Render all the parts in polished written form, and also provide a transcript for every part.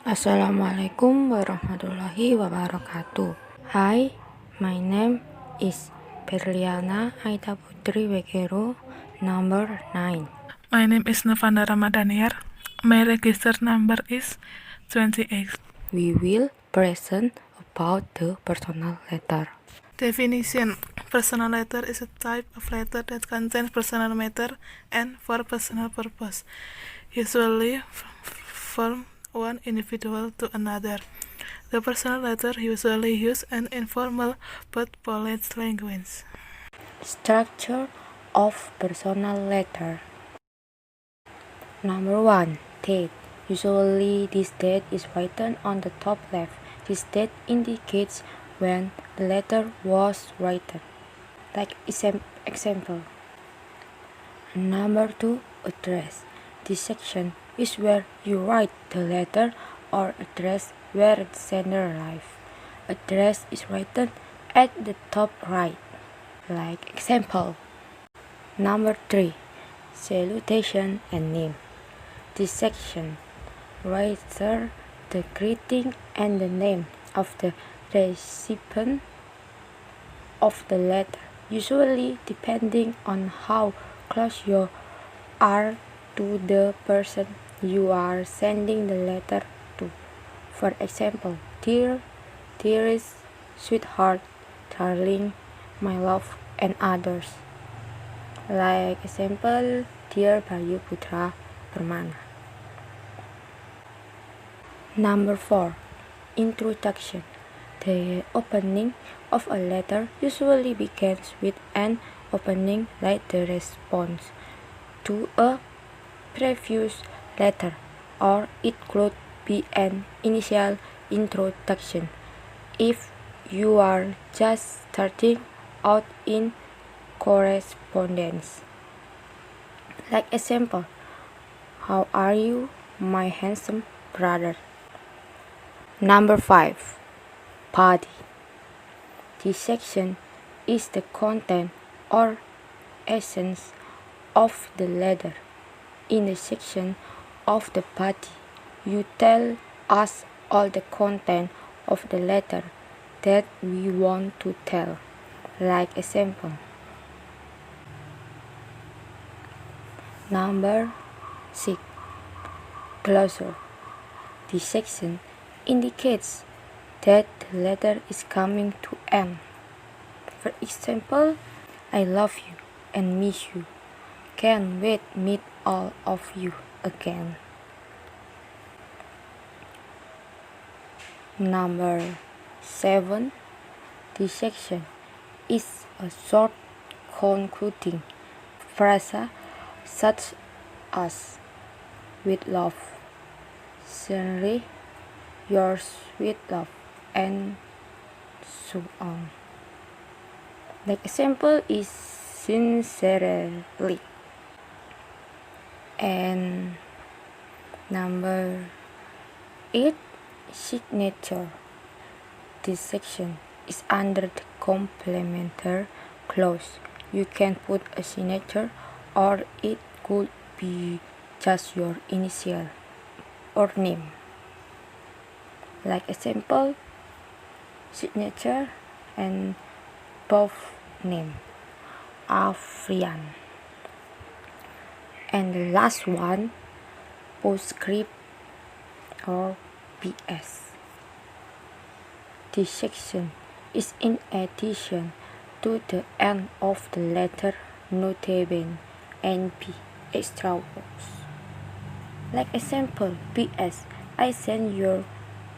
Assalamualaikum warahmatullahi wabarakatuh. Hi, my name is Berliana Aidaputri Wuekero, number 9. My name is Novanda Ramadhaniar. My register number is 28. We will present about the personal letter. Definition: personal letter is a type of letter that contains personal matter and for personal purpose, usually from one individual to another. The personal letter usually uses an informal but polite language. Structure of personal letter. Number 1. Date. Usually this date is written on the top left. This date indicates when the letter was written. Like example. Number 2. Address. This section is where you write the letter or address where the sender lives. Address is written at the top right. Like example. Number 3. Salutation and name. This section writes the greeting and the name of the recipient of the letter, usually depending on how close you are to the person you are sending the letter to. For example, dearest, sweetheart, darling, my love, and others. Like example, Dear Bayu Putra Permana. Number 4. Introduction. The opening of a letter usually begins with an opening like the response to a previous letter, or it could be an initial introduction if you are just starting out in correspondence. Like example, how are you, my handsome brother? Number 5. Body. This section is the content or essence of the letter. In the section of the body, you tell us all the content of the letter that we want to tell. Like example. Number 6. Closure. This section indicates that the letter is coming to end. For example, I love you and miss you. Can't wait to meet all of you again. Number 7. This section is a short concluding phrase such as with love, sincerely, yours with love, and so on. The example is sincerely. And number 8. Signature. This section is under the complementary clause. You can put a signature, or it could be just your initial or name. Like example, signature and both name, Afrian. And the last one, postscript or PS. This section is in addition to the end of the letter, notabene and P extra words. Like example, PS, I send your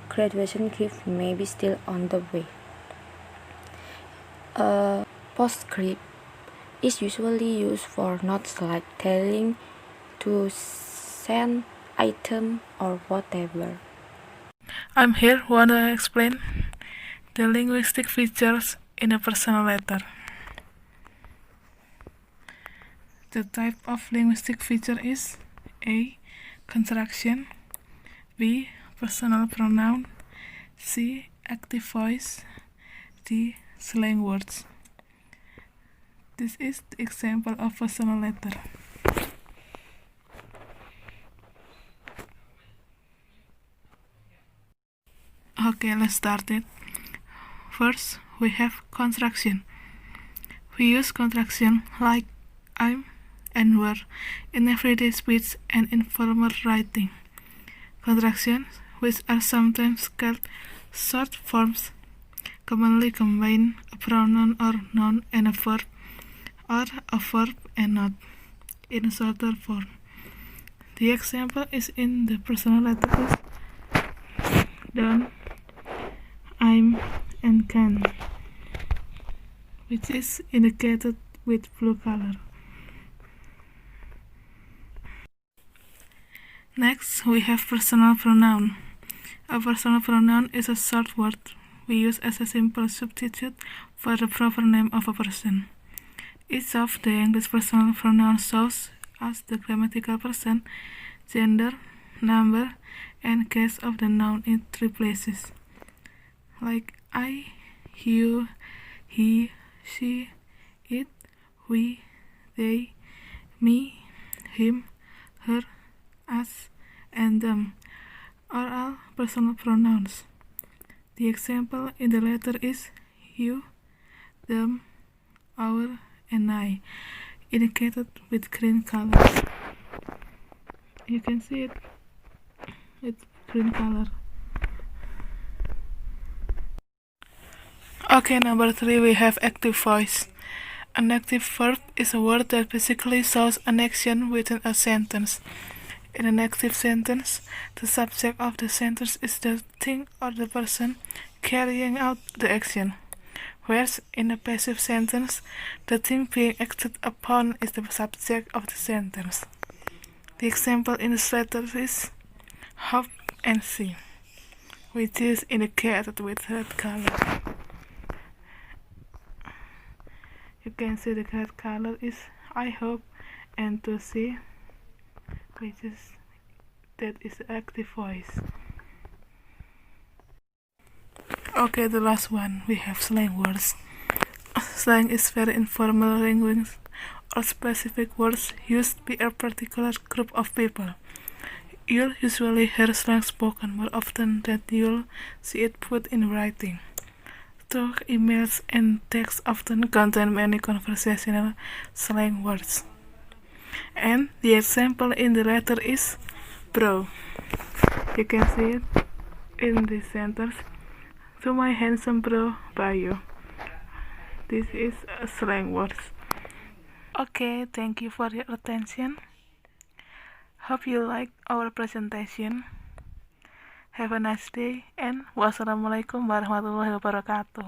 graduation gift, maybe still on the way. A postscript is usually used for notes like telling to send item or whatever. I'm here want to explain the linguistic features in a personal letter. The type of linguistic feature is A. Construction, B. Personal pronoun, C. Active voice, D. Slang words. This is the example of personal letter. Okay, let's start it. First, we have contraction. We use contraction like I'm and were in everyday speech and informal writing. Contractions, which are sometimes called short forms, commonly combine a pronoun or noun and a verb, or a verb and not, in a shorter form. The example is in the personal letters done, I'm, and can, which is indicated with blue color. Next, we have personal pronoun. A personal pronoun is a short word we use as a simple substitute for the proper name of a person. Each of the English personal pronouns shows us the grammatical person, gender, number, and case of the noun in 3 places, like I, you, he, she, it, we, they, me, him, her, us, and them are all personal pronouns. The example in the letter is you, them, our, and I, indicated with green color. You can see it with green color. Okay, number 3, we have active voice. An active verb is a word that basically shows an action within a sentence. In an active sentence, the subject of the sentence is the thing or the person carrying out the action, whereas in a passive sentence, the thing being acted upon is the subject of the sentence. The example in this letter is hop and see, which is indicated with red color. You can see the red color is I hope and to see, which is that is active voice. Okay, the last one, we have slang words. Slang is very informal language or specific words used by a particular group of people. You'll usually hear slang spoken more often than you'll see it put in writing. Talk, emails, and texts often contain many conversational slang words. And the example in the letter is bro. You can see it in this sentence. To my handsome bro, Bayo. This is a slang word. Okay, thank you for your attention. Hope you like our presentation. Have a nice day and wassalamualaikum warahmatullahi wabarakatuh.